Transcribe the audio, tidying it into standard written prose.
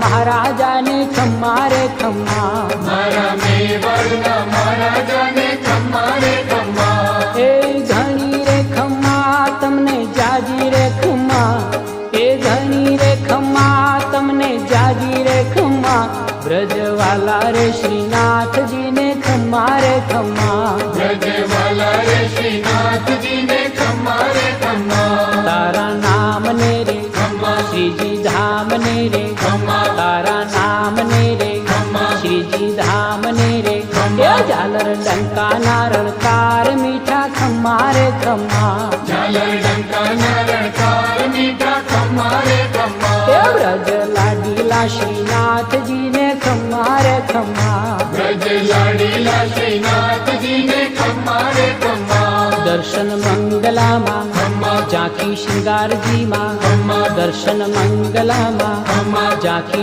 મહારાજાને ખમ્મા રે ખમ્મા, મારા મેવાડના મહારાજાને ખમ્મા રે ખમ્મા. એ ઘણી રે ખમ્મા તમને જાજી રે ખમ્મા, એ ઘણી રે ખમ્મા તમને જાજી રે ખમ્મા. બ્રજવાલા રે શ્રીનાથજીને ખમ્મા રે ખમ્મા, બ્રજવાલા રે શ્રીનાથજીને ખમ્મા રે ખમ્મા. તારા નામને રે ખમ્મા શ્રીજી ધામને રે, ખમ્મા તારા નામને રે ખમ્મા શ્રીજી ધામને રે. ખમ્મા. એ ઝાલર ડંકાના રણકાર મીઠા ખમ્મા રે ખમ્મા, ઝાલર ડંકાના રણકાર મીઠા ખમ્મા રે ખમ્મા. એ વ્રજ લાડીલા શ્રીનાથજીને ખમ્મા રે ખમ્મા. બ્રજ લાડીલા શ્રીનાથજીને ખમ્મા રે ખમ્મા. દર્શન મંગલામાં ખમ્મા ઝાંખી શૃંગારજીમાં, ખમ્મા દર્શન મંગલામાં ખમ્મા ઝાંખી